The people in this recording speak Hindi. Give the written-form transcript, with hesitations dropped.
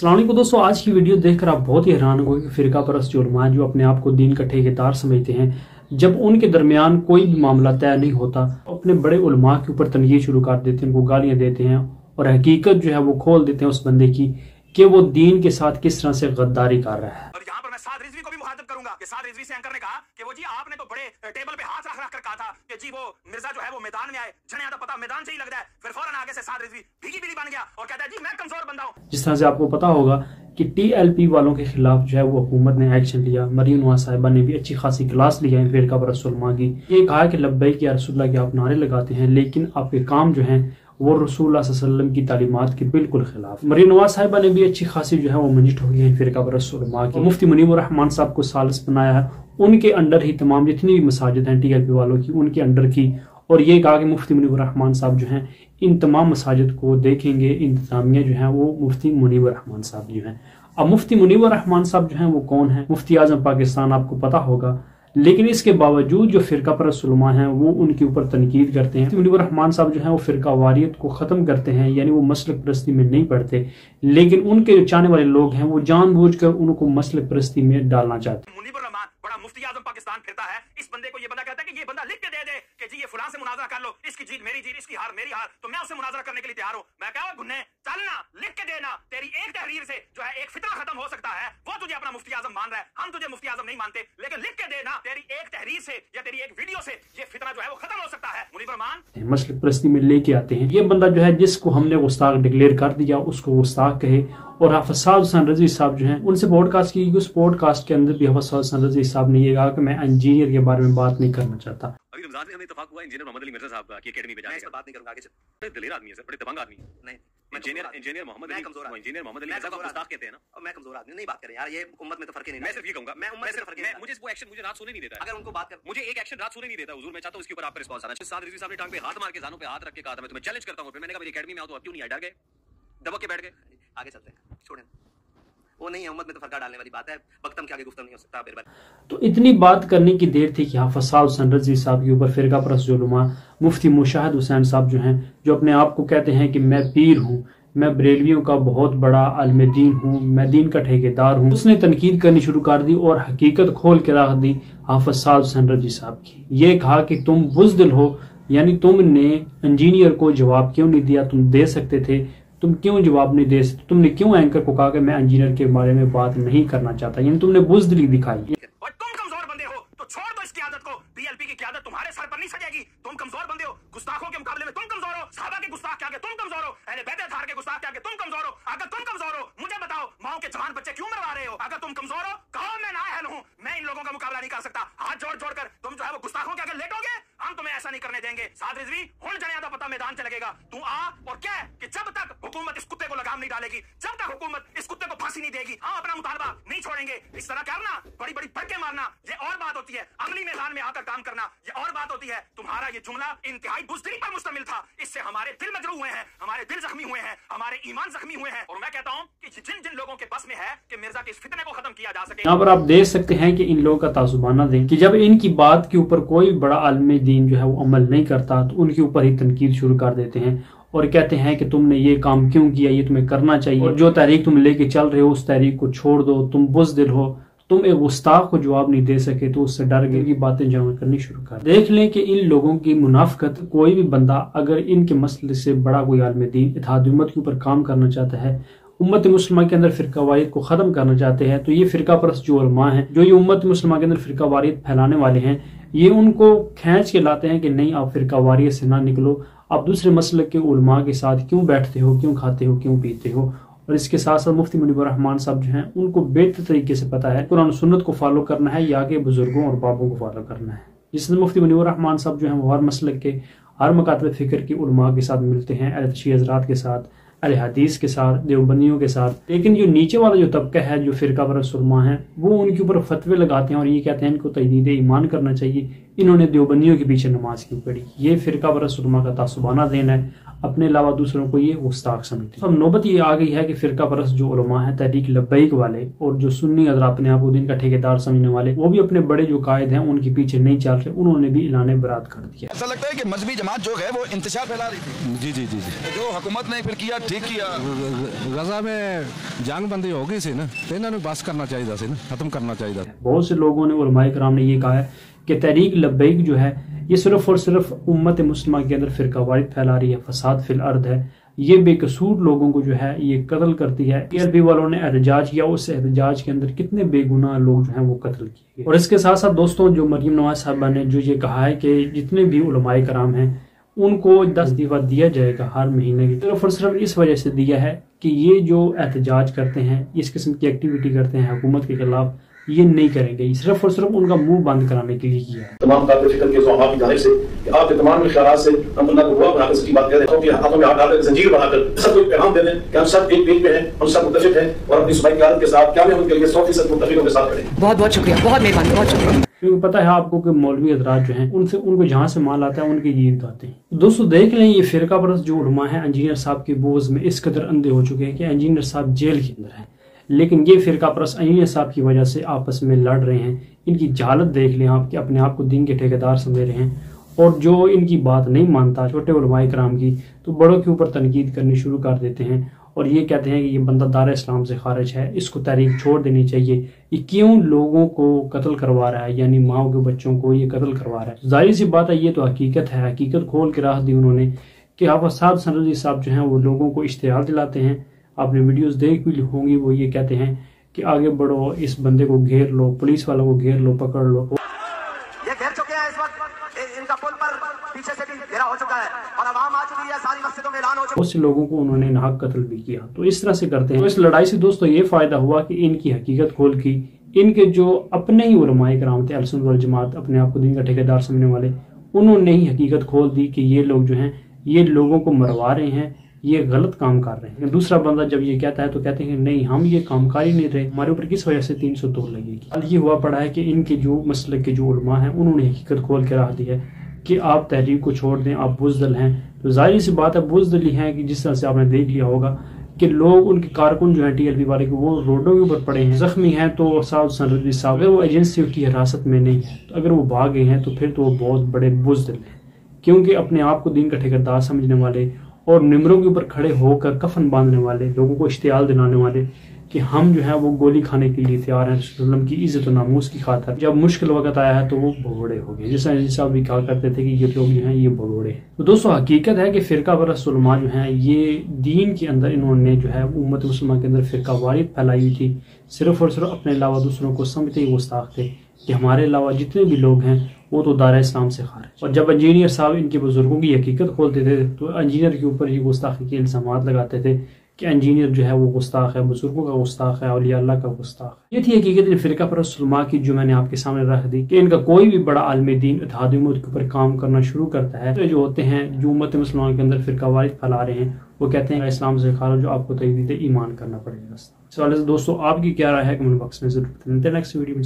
अस्सलाम वालेकुम दोस्तों, आज की वीडियो देखकर आप बहुत ही हैरान होंगे कि फिरका परस्त जो उलमा जो अपने आप को दीन का ठेकेदार समझते हैं, जब उनके दरमियान कोई भी मामला तय नहीं होता अपने बड़े उलमा के ऊपर तनकीद शुरू कर देते हैं, उनको गालियां देते हैं और हकीकत जो है वो खोल देते हैं उस बंदे की कि वो दीन के साथ किस तरह से गद्दारी कर रहा है। और यहाँ पर मैं साद रिजवी को भी मुखातिब करूंगा कि साद रिजवी से एंकर ने कहा कि वो जी आपने तो बड़े टेबल पे हाथ रख रख कर कहा था कि जी वो मिर्जा जो है वो मैदान में आए, झने आता पता मैदान से ही लगता है, फिर फौरन आगे से साद रिजवी भीगी बिल्ली बन गया और कहता है जी मैं कमजोर बंदा हूँ। जिस तरह से आपको पता होगा कि TLP वालों के खिलाफ जो है वो हुकूमत ने एक्शन लिया। मरियम नवाज साहिबा ने भी अच्छी खासी क्लास लिया है फिरका परस्त उलमा की। ये कहा कि लब्बैक या रसूलुल्लाह के आप नारे लगाते हैं लेकिन आपके काम जो हैं वो रसूलुल्लाह सल्लल्लाहु अलैहि वसल्लम की तालीमात के बिल्कुल खिलाफ। मरियम नवाज साहिबा ने भी अच्छी खासी जो है वो मंजिल ठोकी है फिरका परस्त उलमा की। मुफ्ती मुनीबुर रहमान साहब को सालिस बनाया है, उनके अंडर ही तमाम जितनी भी मसाजिद हैं TLP वालों की उनके अंडर की, और ये कहा कि मुफ्ती मुनीबुर रहमान साहब जो हैं इन तमाम मसाजिद को देखेंगे, इंतजामिया जो है वो मुफ्ती मुनीबुर रहमान साहब जो हैं। अब मुफ्ती मुनीबुर रहमान साहब जो हैं वो कौन है? मुफ्ती आजम पाकिस्तान आपको पता होगा, लेकिन इसके बावजूद जो फिरका परस्त उलमा हैं वो उनके ऊपर तनकीद करते हैं। मुनीबुर रहमान साहब जो हैं वो फिरका वारियत को खत्म करते हैं, यानी वो मसलक परस्ती में नहीं पढ़ते, लेकिन उनके जो चाहने वाले लोग हैं वो जानबूझकर उनको मसलक परस्ती में डालना चाहते हैं। मुनीबुर रहमान बड़ा मुफ्ती आजम पाकिस्तान फिरता है, इस बंदे को ये बंदा कहता है कि ये बंदा लिख के दे दे कि जी ये फलां से मुनाजरा कर लो, इसकी जीत मेरी जीत, इसकी हार मेरी हार, तो मैं उससे मुनाजरा करने के लिए तैयार हूं। मैं कहा गुन्ने चलना लिख के देना, तेरी एक तहरीर से जो है एक फितना खत्म हो सकता है। वो तुझे अपना मुफ्ती आजम मान रहा है, हम तुझे मुफ्ती आजम नहीं मानते, लेकिन लिख के देना तेरी एक तहरीर से या तेरी एक वीडियो से ये फितना जो है वो खत्म हो सकता है। मुनीबुर रहमान मसलक परस्ती में लेके आते हैं। ये बंदा जो है जिसको हमने गुस्ताख डिक्लेयर कर दिया उसको गुस्ताख कहे, और हाफिज हुसैन रजवी साहब जो हैं उनसे पॉडकास्ट की, उस पॉडकास्ट के अंदर भी हाफिज हुसैन रजवी साहब ने ये कहा कि मैं इंजीनियर के बारे में बात नहीं करना चाहता। अभी रमजान में हमें इत्तेफाक हुआ इंजीनियर मोहम्मद अली मिर्जा साहब की एकेडमी में जाके बात नहीं करूंगा आगे से। बड़े दलेर आदमी है सर, बड़े दबंग आदमी है। नहीं इंजीनियर मोहम्मद अली मिर्जा को गुस्ताख कहते हैं ना, और मैं कमजोर आदमी नहीं बात करें यार, ये उम्मत में तो फर्क ही नहीं। मैं सिर्फ ये कहूंगा, मैं उम्मत से फर्क है, मुझे वो एक्शन मुझे रात सोने नहीं देता। अगर उनको बात कर मुझे एक एक्शन रात सोने नहीं देता हुजूर, मैं चाहता हूं इसके ऊपर आपका रिस्पांस आना चाहिए। साद रिजवी साहब ने टांग पे हाथ मार के जानों पे हाथ रख के कहा था मैं तुम्हें चैलेंज करता हूं, फिर मैंने कहा मेरी एकेडमी में आओ तो अब क्यों नहीं आए, डर गए, दबक के बैठ गए। आगे चलते हैं, छोड़ें, वो नहीं है, उम्मत में तो फर्क डालने वाली बात है, बख्तम के आगे गुफ्तम नहीं हो सकता। फिर तो इतनी बात करने की देर थी कि हाफिज हुसैन रजवी साहब के ऊपर फिरका परस्त उलमा मुफ्ती मुशाहिद हुसैन साहब जो हैं, जो अपने आप को कहते हैं कि मैं पीर हूँ, मैं बरेलवियों का बहुत बड़ा आलिम दीन हूँ, मैं दीन का ठेकेदार हूँ, उसने तनकीद करनी शुरू कर दी और हकीकत खोल के रख दी हाफिज हुसैन रजवी साहब की। ये कहा कि तुम बुज़दिल हो, यानी तुमने इंजीनियर को जवाब क्यों नहीं दिया, तुम दे सकते थे, तुम क्यों जवाब नहीं दे सकते, तुमने क्यों एंकर को कहा कि मैं इंजीनियर के बारे में बात नहीं करना चाहता, यानी तुमने बुज़दिली दिखाई। और तुम कमजोर बंदे हो तो छोड़ दो इसकी आदत को, TLP की क़यादत तुम्हारे सर पर नहीं सजेगी। तुम कमजोर बंदे हो, गुस्ताखों के मुकाबले में तुम कमजोर हो, सहाबा के गुस्ताख के आगे तुम कमजोर हो, अहले बैत अतहार के गुस्ताख के आगे तुम कमजोर हो। अगर तुम कमजोर हो मुझे बताओ माओ के जवान बच्चे क्यों मरवा रहे हो? अगर तुम कमजोर हो कहो मैं नाअहल हूं, मैं इन लोगों का मुकाबला नहीं कर सकता। हाथ जोड़ जोड़ कर तुम जो है वो गुस्ताखों के आगे लेटोगे, हम तुम्हें ऐसा नहीं करने देंगे। साद रिजवी हुण जने आदा पता मैदान से लगेगा, तू आ और क्या है कि जब तक हुकूमत इस कुत्ते को लगाम नहीं डालेगी, जब तक हुकूमत इस कुत्ते को फांसी नहीं देगी, हम अपना मुतालबा नहीं छोड़ेंगे। इस तरह करना, बड़ी बड़ी भड़के मारना ये और बात होती है, अमली मैदान में आकर काम करना ये और बात होती है। तुम्हारा ये जुमला इंतहाई बुज़दिली पर मुश्तमिल था, इससे हमारे दिल मजरूह हुए हैं, हमारे दिल जख्मी हुए हैं, हमारे ईमान जख्मी हुए हैं। और मैं कहता हूं कि जिन जिन लोगों के बस में है कि मिर्जा के इस फितने को खत्म किया जा सके। यहाँ पर आप देख सकते हैं कि इन लोगों का तासुबाना दें कि जब इनकी बात के ऊपर कोई बड़ा आलिम दीन जो है वो अमल नहीं करता तो उनके ऊपर ही तनकीद शुरू कर देते हैं और कहते हैं कि तुमने ये काम क्यों किया, ये तुम्हें करना चाहिए, और जो तहरीक तुम लेके चल रहे हो उस तहरीक को छोड़ दो, तुम बुज़दिल हो, तुम एक गुस्ताख को जवाब नहीं दे सके तो उससे डर गए की बातें जमा करनी शुरू कर। देख लें कि इन लोगों की मुनाफिकत, कोई भी बंदा अगर इनके मसले से बड़ा कोई आलिम दीन इत्तेहाद उम्मत के ऊपर काम करना चाहता है, उम्मत मुस्लिमा के अंदर फिरका वारियत को खत्म करना चाहते हैं, तो ये फिरका परस्त जो उलमा हैं जो ये उम्मत मुस्लिमा के अंदर फिरका वारियत फैलाने वाले हैं, ये उनको खींच के लाते हैं कि नहीं आप फिरका वारियत से ना निकलो, आप दूसरे मसलक के उलमा के साथ क्यों बैठते हो, क्यों खाते हो, क्यों पीते हो। और इसके साथ साथ मुफ्ती मुनीबुर रहमान साहब जो हैं उनको बेहतर तरीके से पता है कुरान सुन्नत को फॉलो करना है या के बुजुर्गों और बाबों को फॉलो करना है। जिससे मुफ्ती मुनीबुर रहमान साहब जो हैं वो हर मसलक के, हर मकातब फिक्र के उलमा के साथ मिलते हैं, अहले तशय्युअ हज़रात के साथ, अहले हदीस के साथ, देवबंदियों के साथ। लेकिन जो नीचे वाला जो तबका है जो फिरका परस्त उलमा है वो उनके ऊपर फतवे लगाते हैं और ये कहते हैं इनको तजदीद ईमान करना चाहिए, इन्होंने देवबंदियों के पीछे नमाज क्यों पढ़ी। ये फिरका परस्त उलमा का तासुबाना दिन है, अपने अलावा दूसरों को ये गुस्ताख समझते हैं। अब नौबत ये आ गई है कि फिरका परस्त जो उलमा है तहरीक लब्बैक वाले और जो सुन्नी अगर अपने आप को दिन का ठेकेदार समझने वाले, वो भी अपने बड़े जो कायद हैं उनके पीछे नहीं चल रहे, उन्होंने भी ऐलान बरात कर दिया। ऐसा लगता है कि मजहबी जमात जो है वो इंतशार फैला रही थी। जी जी जी जी, जो हुकूमत ने फिर किया ठीक किया। गजा में जंगबंदी हो गई सी ना, तो इन्होंने बस करना चाहिए सी ना, खत्म करना चाहिए। बहुत से लोगों ने उलमाए कराम ने ये कहा है कि तहरीक लब्बैक जो है ये सिर्फ और सिर्फ उम्मत मुस्लिमा के अंदर फिरका वारिद फैला रही है, फसाद फिल अर्द है, ये बेकसूर लोगों को जो है ये कत्ल करती है। PLP वालों ने एहतजाज किया, उस एहतजाज के अंदर कितने बेगुनाह लोग जो हैं वो कत्ल किए गए। और इसके साथ साथ दोस्तों जो मरियम नवाज साहबा ने जो ये कहा है कि जितने भी उलमाए कराम हैं उनको 10 दीवा दिया जाएगा हर महीने की, सिर्फ और सिर्फ इस वजह से दिया है कि ये जो एहतजाज करते हैं, इस किस्म की एक्टिविटी करते हैं हुकूमत के खिलाफ, ये नहीं करेंगे, सिर्फ और सिर्फ उनका मुंह बंद कराने के लिए किया है। तमाम ताक़त फिक्र के ज़ुआमा की जानिब से कि आपके तमाम ख्यालात से हम अल्लाह को हुआ बनाकर सच्ची बात कह रहे हैं कि हाथों में हाथ डालकर जंजीर बनाकर सबको एक पैगाम दे दें कि हम सब एक पेज पे हैं, हम सब मुत्तफिक हैं और अपनी सुबह क़यादत के साथ क्या उनके लिए 100% मुत्तफिकों के साथ खड़े। बहुत बहुत शुक्रिया, बहुत मेहरबानी, बहुत शुक्रिया। क्योंकि पता है आपको कि मौलवी हज़रात जो हैं उनसे उनको जहाँ से माल आता है उनके गीत गाते हैं। दोस्तों देख लें, ये फिरका परस्त जो उलमा है इंजीनियर साहब के बोझ में इस कदर अंधे हो चुके हैं कि इंजीनियर साहब जेल के अंदर हैं, लेकिन ये फिरका परस्त इंजीनियर साहब की वजह से आपस में लड़ रहे हैं। इनकी जालत देख लें आप कि अपने आप को दीन के ठेकेदार समझ रहे हैं, और जो इनकी बात नहीं मानता छोटे उलमाए कराम की, तो बड़ों के ऊपर तनकीद करनी शुरू कर देते हैं और ये कहते हैं कि ये बंदा दार इस्लाम से खारिज है, इसको तहरीक छोड़ देनी चाहिए। ये क्यों लोगों को कत्ल करवा रहा है, यानी माओ के बच्चों को ये कत्ल करवा रहा है। जाहिर सी बात है ये तो हकीकत है, हकीकत खोल के राह दी उन्होंने कि आफासाद सरजी साहब जो हैं वो लोगों को इश्तिहार दिलाते हैं। आपने वीडियोस देख भी होंगी, वो ये कहते हैं कि आगे बढ़ो, इस बंदे को घेर लो, पुलिस वालों को घेर लो, पकड़ लो। ये घेर चुके हैं, इस वक्त इनका पुल पर पीछे से भी घेरा हो चुका है और आवाम आ चुकी है, सारी मस्जिदों में ऐलान हो चुका है। बहुत से लोगों को उन्होंने नाहक कत्ल भी किया। तो इस तरह से करते हैं। तो इस लड़ाई से दोस्तों ये फायदा हुआ कि इनकी हकीकत खोल की, इनके जो अपने ही उलमाए कराम थे अहले सुन्नत वल जमात, अपने आप को दीन का ठेकेदार समझने वाले, उन्होंने ही हकीकत खोल दी कि ये लोग जो हैं ये लोगों को मरवा रहे हैं, ये गलत काम कर रहे हैं। दूसरा बंदा जब ये कहता है तो कहते हैं नहीं हम ये काम कर ही नहीं रहे, हमारे ऊपर किस वजह से 302 लगेगी। ये हुआ पड़ा है कि इनके जो मसलक के जो उलमा हैं उन्होंने हकीकत खोल के रख दी है कि आप तहरीक को छोड़ दें, आप बुज़दिल हैं। तो जाहिर सी बात है बुज़दिल ही हैं कि जिस तरह से आपने देख लिया होगा कि लोग उनके कारकुन जो हैं TLP वाले के वो रोडों के ऊपर पड़े हैं, जख्मी हैं। तो साउद सरजी साहब अगर वो एजेंसियों की हिरासत में नहीं है, तो अगर वो भाग गए हैं तो फिर तो वो बहुत बड़े बुज़दिल हैं, क्योंकि अपने आप को दीन का ठेकेदार समझने वाले और निमरों के ऊपर खड़े होकर कफन बांधने वाले, लोगों को इश्तियाल दिलाने वाले कि हम जो है वो गोली खाने के लिए तैयार हैं रसूलुल्लाह की इज्जत और नामूस की खातिर। जब मुश्किल वक्त आया है तो वो भगोड़े हो गए, जैसा साहब भी कहा करते थे कि ये लोग जो हैं ये भगोड़े हैं। तो दोस्तों हकीकत है कि फिरका परस्त उलमा जो हैं ये दीन के अंदर इन्होंने जो है उम्मत मुस्लिमा के अंदर फिरका वारिद फैलाई हुई थी, सिर्फ और सिर्फ अपने अलावा दूसरों को समझते ही गुस्ताख थे कि हमारे अलावा जितने भी लोग हैं वो तो दायरा इस्लाम से खारिज। और जब इंजीनियर साहब इनके बुजुर्गों की हकीकत खोलते थे तो इंजीनियर के ऊपर ये गुस्ताखी के इल्जामात लगाते थे कि इंजीनियर जो है वो गुस्ताख है, बुजुर्गों का गुस्ताख है, औलिया अल्लाह का गुस्ताख है। ये थी हकीकत फिरका परस्त उलमा की जो मैंने आपके सामने रख दी कि इनका कोई भी बड़ा आलिम दीन इत्तेहाद उम्मत के ऊपर काम करना शुरू करता है तो जो होते हैं जो उम्मत मुसलमान के अंदर फिरका वारिद फैला रहे हैं वो कहते हैं इस्लाम से खारिज, जो आपको तजदीद ईमान करना पड़ेगा। इस वाले से दोस्तों आपकी क्या राय है कमेंट बॉक्स में जरूर बताएं। नेक्स्ट वीडियो में